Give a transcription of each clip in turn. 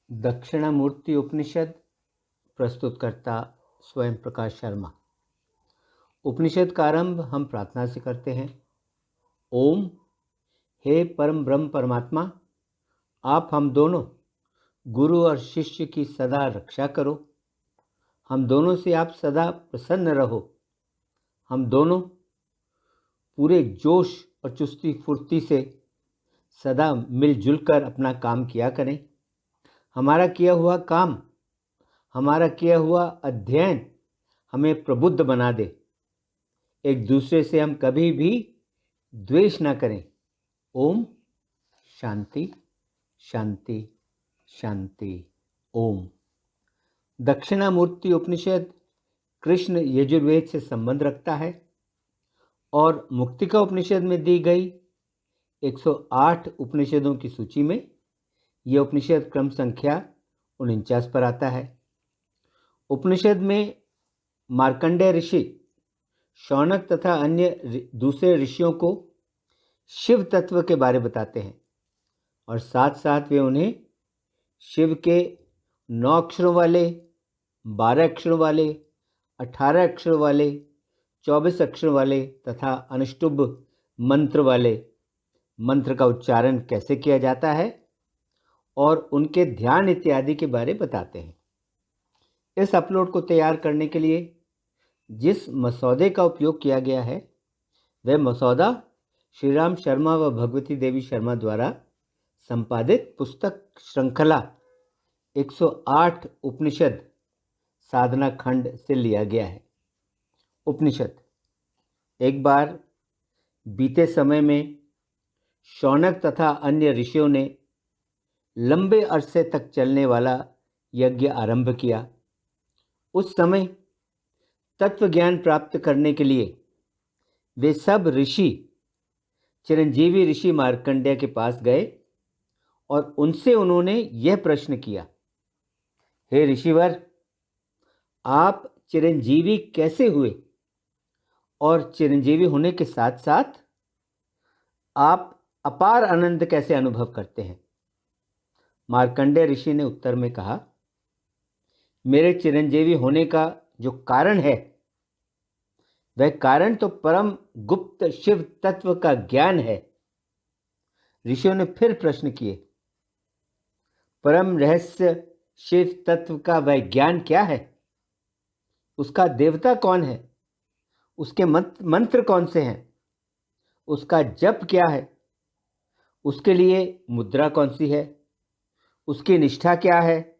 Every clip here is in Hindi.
दक्षिणामूर्ति उपनिषद प्रस्तुतकर्ता स्वयं प्रकाश शर्मा। उपनिषद का आरंभ हम प्रार्थना से करते हैं। ओम, हे परम ब्रह्म परमात्मा, आप हम दोनों गुरु और शिष्य की सदा रक्षा करो। हम दोनों से आप सदा प्रसन्न रहो। हम दोनों पूरे जोश और चुस्ती फुर्ती से सदा मिलजुल कर अपना काम किया करें। हमारा किया हुआ काम, हमारा किया हुआ अध्ययन हमें प्रबुद्ध बना दे। एक दूसरे से हम कभी भी द्वेष न करें। ओम शांति शांति शांति। ओम। दक्षिणामूर्ति उपनिषद कृष्ण यजुर्वेद से संबंध रखता है और मुक्तिका उपनिषद में दी गई 108 उपनिषदों की सूची में यह उपनिषद क्रम संख्या 49 पर आता है। उपनिषद में मार्कंडेय ऋषि शौनक तथा अन्य दूसरे ऋषियों को शिव तत्व के बारे बताते हैं और साथ साथ वे उन्हें शिव के 9 अक्षरों वाले, 12 अक्षरों वाले, 18 अक्षरों वाले, 24 अक्षरों वाले तथा अनुष्टुभ मंत्र वाले मंत्र का उच्चारण कैसे किया जाता है और उनके ध्यान इत्यादि के बारे बताते हैं। इस अपलोड को तैयार करने के लिए जिस मसौदे का उपयोग किया गया है वह मसौदा श्री राम शर्मा व भगवती देवी शर्मा द्वारा संपादित पुस्तक श्रृंखला 108 उपनिषद साधना खंड से लिया गया है। उपनिषद। एक बार बीते समय में शौनक तथा अन्य ऋषियों ने लंबे अरसे तक चलने वाला यज्ञ आरंभ किया। उस समय तत्व ज्ञान प्राप्त करने के लिए वे सब ऋषि चिरंजीवी ऋषि मार्कंडेय के पास गए और उनसे उन्होंने यह प्रश्न किया, हे ऋषिवर, आप चिरंजीवी कैसे हुए और चिरंजीवी होने के साथ साथ आप अपार आनंद कैसे अनुभव करते हैं? मार्कंडेय ऋषि ने उत्तर में कहा, मेरे चिरंजीवी होने का जो कारण है वह कारण तो परम गुप्त शिव तत्व का ज्ञान है। ऋषियों ने फिर प्रश्न किए, परम रहस्य शिव तत्व का वह ज्ञान क्या है? उसका देवता कौन है? उसके मंत्र कौन से हैं? उसका जप क्या है? उसके लिए मुद्रा कौन सी है? उसकी निष्ठा क्या है?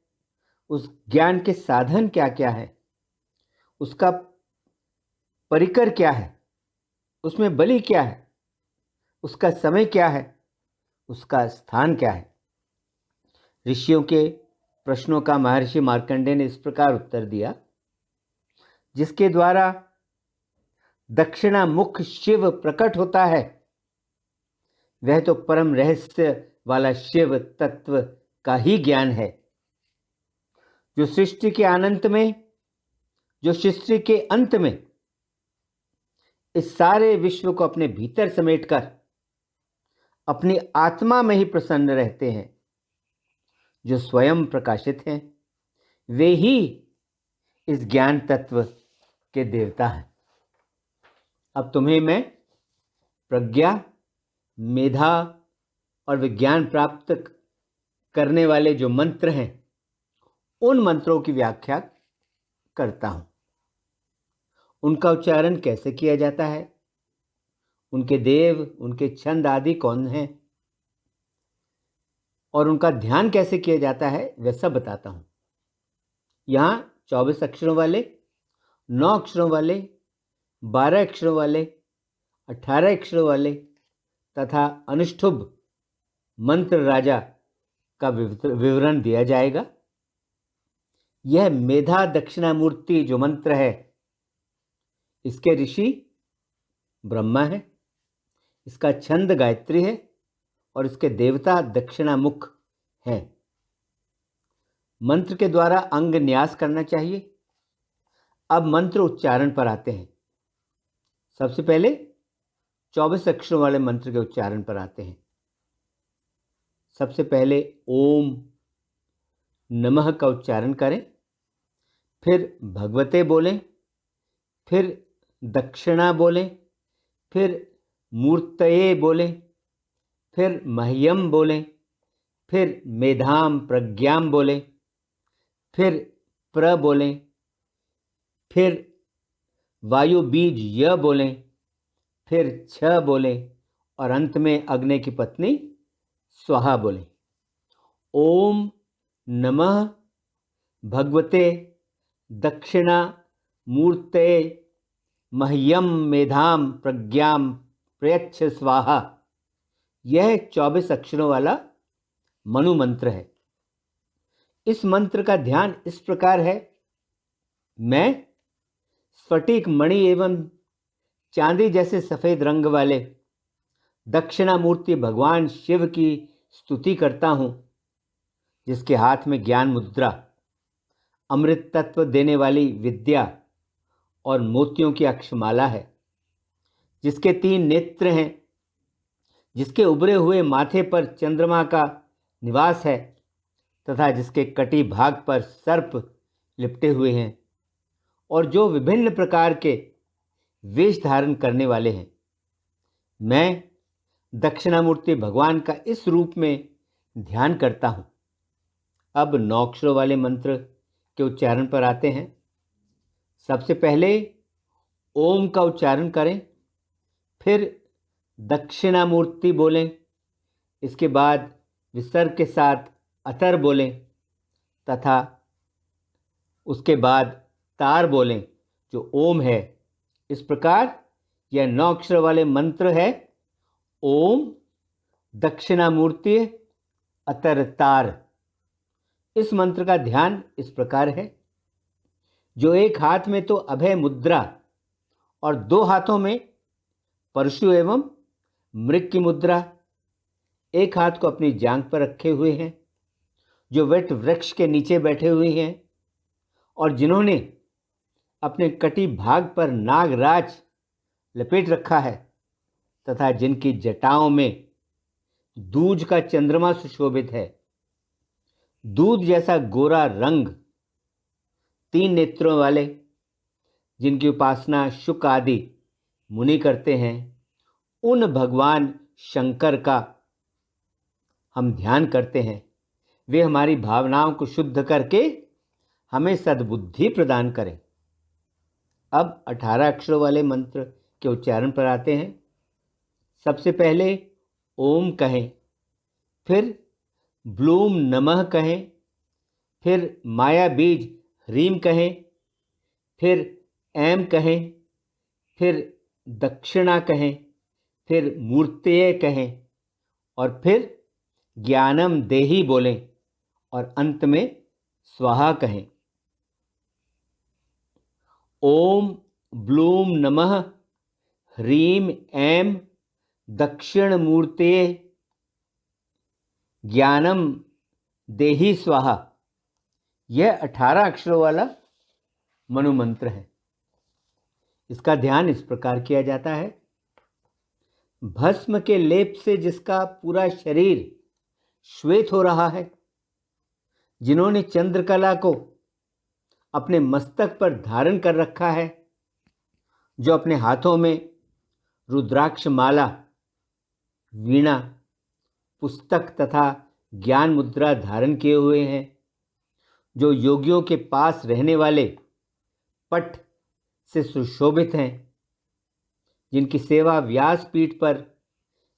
उस ज्ञान के साधन क्या क्या है? उसका परिकर क्या है? उसमें बलि क्या है? उसका समय क्या है? उसका स्थान क्या है? ऋषियों के प्रश्नों का महर्षि मार्कंडेय ने इस प्रकार उत्तर दिया, जिसके द्वारा दक्षिणामुख शिव प्रकट होता है वह तो परम रहस्य वाला शिव तत्व का ही ज्ञान है, जो सृष्टि के अनंत में, जो सृष्टि के अंत में इस सारे विश्व को अपने भीतर समेटकर अपनी आत्मा में ही प्रसन्न रहते हैं, जो स्वयं प्रकाशित हैं। वे ही इस ज्ञान तत्व के देवता हैं। अब तुम्हें मैं प्रज्ञा, मेधा और विज्ञान प्राप्त करने वाले जो मंत्र हैं उन मंत्रों की व्याख्या करता हूं। उनका उच्चारण कैसे किया जाता है, उनके देव, उनके छंद आदि कौन हैं और उनका ध्यान कैसे किया जाता है वह सब बताता हूं। यहां 24 अक्षरों वाले, 9 अक्षरों वाले, 12 अक्षरों वाले, 18 अक्षरों वाले तथा अनुष्ठुभ मंत्र राजा का विवरण दिया जाएगा। यह मेधा दक्षिणामूर्ति जो मंत्र है इसके ऋषि ब्रह्मा है, इसका छंद गायत्री है और इसके देवता दक्षिणामुख हैं। मंत्र के द्वारा अंग न्यास करना चाहिए। अब मंत्र उच्चारण पर आते हैं। सबसे पहले 24 अक्षरों वाले मंत्र के उच्चारण पर आते हैं। सबसे पहले ओम नमः का उच्चारण करें, फिर भगवते बोलें, फिर दक्षिणा बोलें, फिर मूर्तये बोलें, फिर मह्यम बोलें, फिर मेधाम प्रज्ञाम बोलें, फिर प्र बोलें, फिर वायु बीज य बोलें, फिर छ बोलें और अंत में अग्नि की पत्नी स्वाहा बोलें। ओम नमः भगवते दक्षिणा मूर्ते मह्यम मेधाम प्रज्ञाम प्रयच्छ स्वाहा। यह 24 अक्षरों वाला मनु मंत्र है। इस मंत्र का ध्यान इस प्रकार है। मैं स्फटिक मणि एवं चांदी जैसे सफेद रंग वाले दक्षिणामूर्ति भगवान शिव की स्तुति करता हूं, जिसके हाथ में ज्ञान मुद्रा, अमृत तत्व देने वाली विद्या और मोतियों की अक्षमाला है, जिसके 3 नेत्र हैं, जिसके उभरे हुए माथे पर चंद्रमा का निवास है तथा जिसके कटी भाग पर सर्प लिपटे हुए हैं और जो विभिन्न प्रकार के वेश धारण करने वाले हैं। मैं दक्षिणामूर्ति भगवान का इस रूप में ध्यान करता हूं। अब 9 अक्षरों वाले मंत्र के उच्चारण पर आते हैं। सबसे पहले ओम का उच्चारण करें, फिर दक्षिणामूर्ति बोलें, इसके बाद विसर्ग के साथ अतर बोलें तथा उसके बाद तार बोलें जो ओम है। इस प्रकार यह 9 अक्षर वाले मंत्र है। ओम दक्षिणामूर्ति अतर तार। इस मंत्र का ध्यान इस प्रकार है। जो एक हाथ में तो अभय मुद्रा और 2 हाथों में परशु एवं मृग की मुद्रा, एक हाथ को अपनी जांघ पर रखे हुए हैं, जो वट वृक्ष के नीचे बैठे हुए हैं और जिन्होंने अपने कटी भाग पर नागराज लपेट रखा है तथा जिनकी जटाओं में दूज का चंद्रमा सुशोभित है। दूध जैसा गोरा रंग, 3 नेत्रों वाले, जिनकी उपासना शुक आदि मुनि करते हैं, उन भगवान शंकर का हम ध्यान करते हैं। वे हमारी भावनाओं को शुद्ध करके हमें सद्बुद्धि प्रदान करें। अब 18 अक्षरों वाले मंत्र के उच्चारण पर आते हैं। सबसे पहले ओम कहें, फिर ब्लूम नमः कहें, फिर माया बीज ह्रीम कहें, फिर ऐम कहें, फिर दक्षिणा कहें, फिर मूर्तेय कहें और फिर ज्ञानम देहि बोलें और अंत में स्वाहा कहें। ओम ब्लूम नमः ह्रीम ऐम दक्षिण मूर्तेय ज्ञानम देहि स्वाहा। यह 18 अक्षरों वाला मनु मंत्र है। इसका ध्यान इस प्रकार किया जाता है। भस्म के लेप से जिसका पूरा शरीर श्वेत हो रहा है, जिन्होंने चंद्रकला को अपने मस्तक पर धारण कर रखा है, जो अपने हाथों में रुद्राक्ष माला, वीणा, पुस्तक तथा ज्ञान मुद्रा धारण किए हुए हैं, जो योगियों के पास रहने वाले पट से सुशोभित हैं, जिनकी सेवा व्यासपीठ पर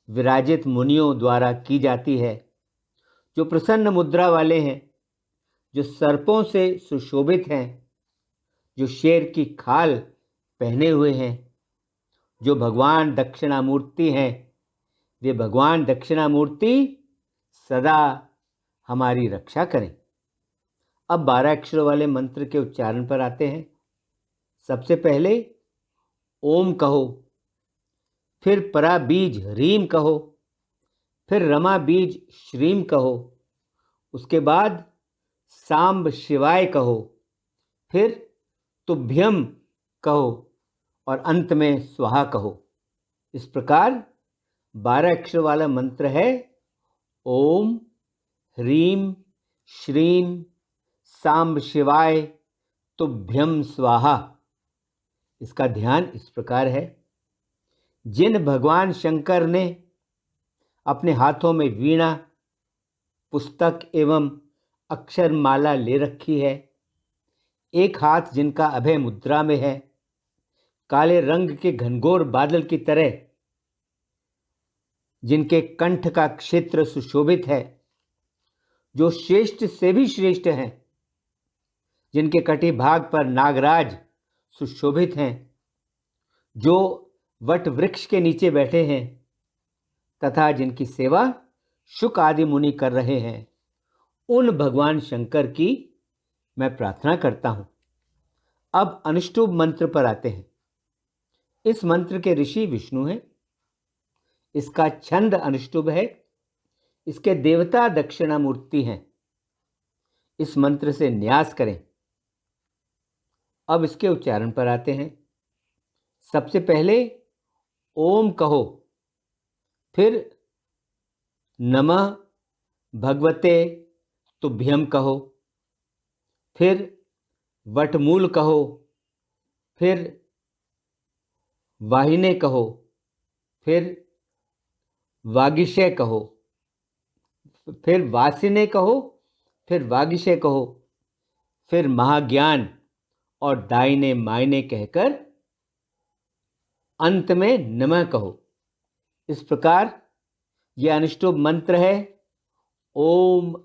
विराजित मुनियों द्वारा की जाती है, जो प्रसन्न मुद्रा वाले हैं, जो सर्पों से सुशोभित हैं, जो शेर की खाल पहने हुए हैं, जो भगवान दक्षिणामूर्ति हैं। वे भगवान दक्षिणामूर्ति सदा हमारी रक्षा करें। अब 12 अक्षरों वाले मंत्र के उच्चारण पर आते हैं। सबसे पहले ओम कहो, फिर परा बीज ह्रीम कहो, फिर रमा बीज श्रीम कहो, उसके बाद सांब शिवाय कहो, फिर तुभ्यम कहो और अंत में स्वाहा कहो। इस प्रकार 12 अक्षर वाला मंत्र है। ओम ह्रीम श्रीम सांब शिवाय तुभ्यम स्वाहा। इसका ध्यान इस प्रकार है, जिन भगवान शंकर ने अपने हाथों में वीणा, पुस्तक एवं अक्षरमाला ले रखी है, एक हाथ जिनका अभय मुद्रा में है, काले रंग के घनघोर बादल की तरह जिनके कंठ का क्षेत्र सुशोभित है, जो श्रेष्ठ से भी श्रेष्ठ हैं, जिनके कटी भाग पर नागराज सुशोभित हैं, जो वट वृक्ष के नीचे बैठे हैं तथा जिनकी सेवा शुक आदि मुनि कर रहे हैं, उन भगवान शंकर की मैं प्रार्थना करता हूं। अब अनुष्टुप मंत्र पर आते हैं। इस मंत्र के ऋषि विष्णु हैं। इसका छंद अनुष्टुप है। इसके देवता दक्षिणामूर्ति हैं। इस मंत्र से न्यास करें। अब इसके उच्चारण पर आते हैं। सबसे पहले ओम कहो, फिर नमः भगवते तुभ्यम कहो, फिर वटमूल कहो, फिर वाहिने कहो, फिर वागिशय कहो, फिर वासिने कहो, फिर वागिशय कहो, फिर महाज्ञान और दाहिने मायने कहकर अंत में नमः कहो। इस प्रकार यह अनुष्टुप मंत्र है। ओम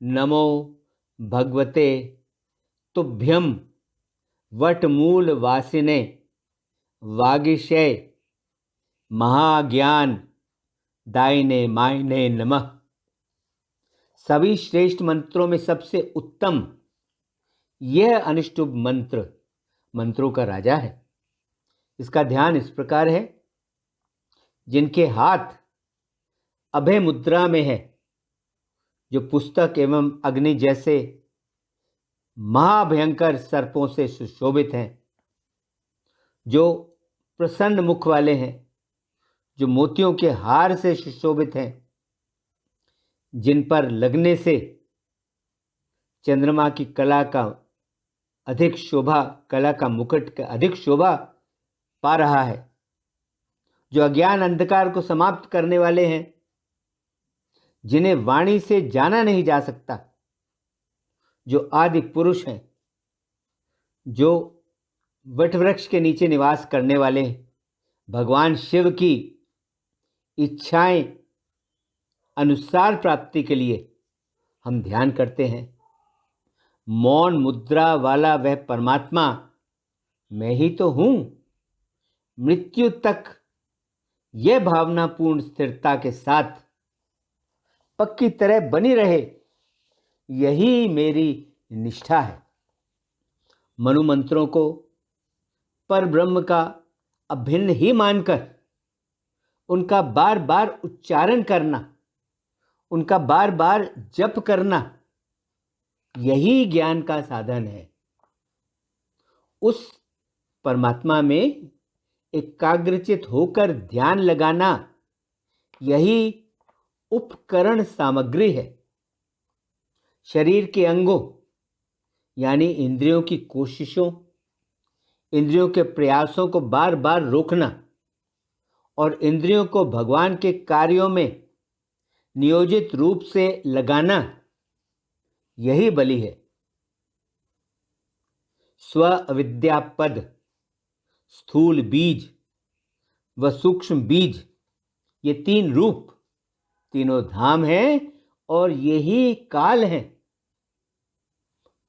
नमो भगवते तुभ्यम वटमूल वासिने वागिशय महाज्ञान दायिने मायने नमः। सभी श्रेष्ठ मंत्रों में सबसे उत्तम यह अनुष्टुप मंत्र मंत्रों का राजा है। इसका ध्यान इस प्रकार है, जिनके हाथ अभय मुद्रा में है, जो पुस्तक एवं अग्नि जैसे महाभयंकर सर्पों से सुशोभित हैं, जो प्रसन्न मुख वाले हैं, जो मोतियों के हार से सुशोभित हैं, जिन पर लगने से चंद्रमा की कला का अधिक शोभा, कला का मुकुट का अधिक शोभा पा रहा है, जो अज्ञान अंधकार को समाप्त करने वाले हैं, जिन्हें वाणी से जाना नहीं जा सकता, जो आदि पुरुष हैं, जो वटवृक्ष के नीचे निवास करने वाले हैं, भगवान शिव की इच्छाएं अनुसार प्राप्ति के लिए हम ध्यान करते हैं। मौन मुद्रा वाला वह परमात्मा मैं ही तो हूं। मृत्यु तक यह भावनापूर्ण स्थिरता के साथ पक्की तरह बनी रहे, यही मेरी निष्ठा है। मनु मंत्रों को पर ब्रह्म का अभिन्न ही मानकर उनका बार बार उच्चारण करना, उनका बार बार जप करना, यही ज्ञान का साधन है। उस परमात्मा में एकाग्रचित होकर ध्यान लगाना, यही उपकरण सामग्री है। शरीर के अंगों यानी इंद्रियों की कोशिशों, इंद्रियों के प्रयासों को बार बार रोकना और इंद्रियों को भगवान के कार्यों में नियोजित रूप से लगाना, यही बलि है। स्व अविद्या पद, स्थूल बीज व सूक्ष्म बीज, ये तीन रूप, तीनों धाम हैं और यही काल है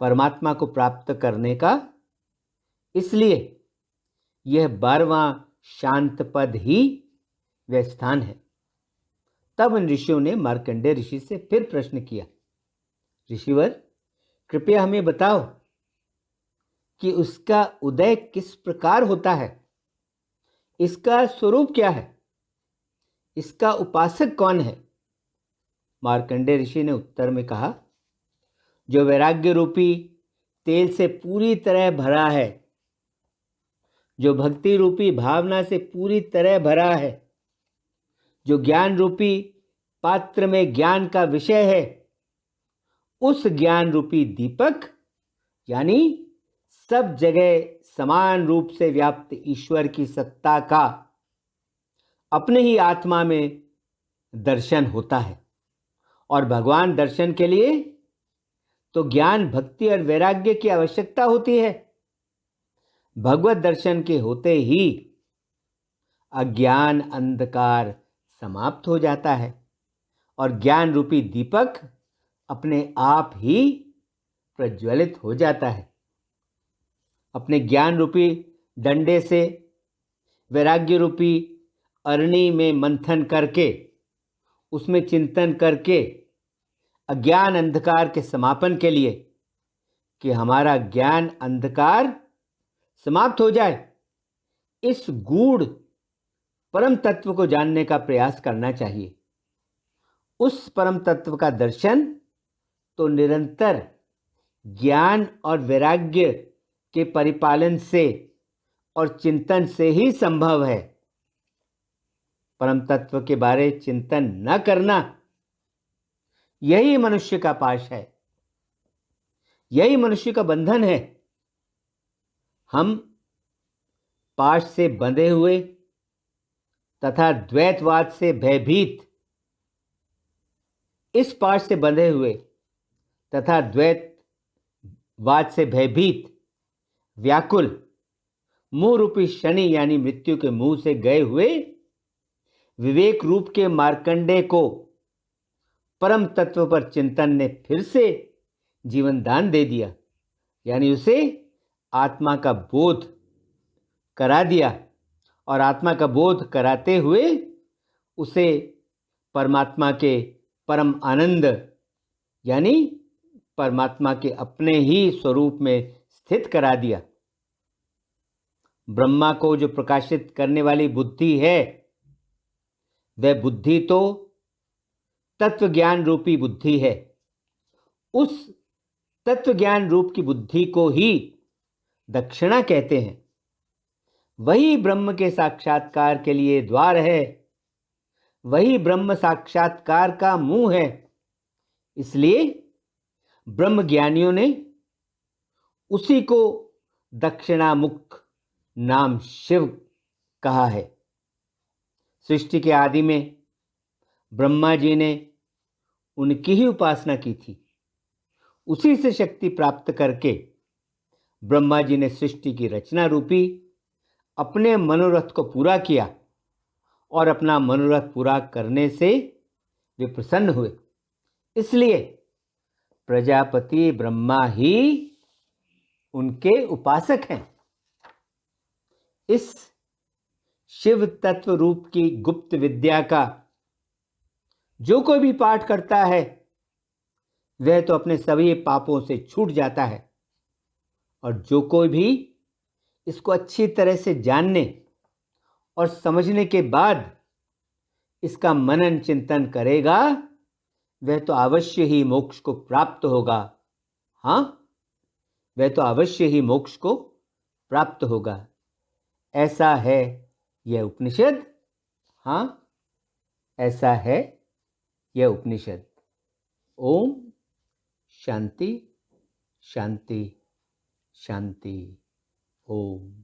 परमात्मा को प्राप्त करने का। इसलिए यह 12वां शांत पद ही वह स्थान है। तब उन ऋषियों ने मार्कंडेय ऋषि से फिर प्रश्न किया, ऋषिवर कृपया हमें बताओ कि उसका उदय किस प्रकार होता है, इसका स्वरूप क्या है, इसका उपासक कौन है। मार्कंडेय ऋषि ने उत्तर में कहा, जो वैराग्य रूपी तेल से पूरी तरह भरा है, जो भक्ति रूपी भावना से पूरी तरह भरा है, जो ज्ञान रूपी पात्र में ज्ञान का विषय है, उस ज्ञान रूपी दीपक यानी सब जगह समान रूप से व्याप्त ईश्वर की सत्ता का अपने ही आत्मा में दर्शन होता है। और भगवान दर्शन के लिए तो ज्ञान, भक्ति और वैराग्य की आवश्यकता होती है। भगवत दर्शन के होते ही अज्ञान अंधकार समाप्त हो जाता है और ज्ञान रूपी दीपक अपने आप ही प्रज्वलित हो जाता है। अपने ज्ञान रूपी डंडे से वैराग्य रूपी अरणी में मंथन करके, उसमें चिंतन करके अज्ञान अंधकार के समापन के लिए, कि हमारा ज्ञान अंधकार समाप्त हो जाए, इस गूढ़ परम तत्व को जानने का प्रयास करना चाहिए। उस परम तत्व का दर्शन तो निरंतर ज्ञान और वैराग्य के परिपालन से और चिंतन से ही संभव है। परम तत्व के बारे चिंतन न करना, यही मनुष्य का पाश है, यही मनुष्य का बंधन है। हम पाश से बंधे हुए तथा द्वैतवाद से भयभीत, इस पाश से बंधे हुए तथा द्वैतवाद से भयभीत, व्याकुल, मुंह रूपी शनि यानी मृत्यु के मुंह से गए हुए विवेक रूप के मार्कंडे को परम तत्व पर चिंतन ने फिर से जीवन दान दे दिया, यानी उसे आत्मा का बोध करा दिया। और आत्मा का बोध कराते हुए उसे परमात्मा के परम आनंद यानी परमात्मा के अपने ही स्वरूप में स्थित करा दिया। ब्रह्मा को जो प्रकाशित करने वाली बुद्धि है, वह बुद्धि तो तत्व ज्ञान रूपी बुद्धि है। उस तत्व ज्ञान रूप की बुद्धि को ही दक्षिणा कहते हैं। वही ब्रह्म के साक्षात्कार के लिए द्वार है, वही ब्रह्म साक्षात्कार का मुंह है। इसलिए ब्रह्म ज्ञानियों ने उसी को दक्षिणामुख नाम शिव कहा है। सृष्टि के आदि में ब्रह्मा जी ने उनकी ही उपासना की थी। उसी से शक्ति प्राप्त करके ब्रह्मा जी ने सृष्टि की रचना रूपी अपने मनोरथ को पूरा किया और अपना मनोरथ पूरा करने से वे प्रसन्न हुए। इसलिए प्रजापति ब्रह्मा ही उनके उपासक हैं। इस शिव तत्व रूप की गुप्त विद्या का जो कोई भी पाठ करता है, वह तो अपने सभी पापों से छूट जाता है। और जो कोई भी इसको अच्छी तरह से जानने और समझने के बाद इसका मनन चिंतन करेगा, वह तो अवश्य ही मोक्ष को प्राप्त होगा। हाँ, वह तो अवश्य ही मोक्ष को प्राप्त होगा। ऐसा है यह उपनिषद। हाँ, ऐसा है यह उपनिषद। ओम शांति शांति शांति। ओम।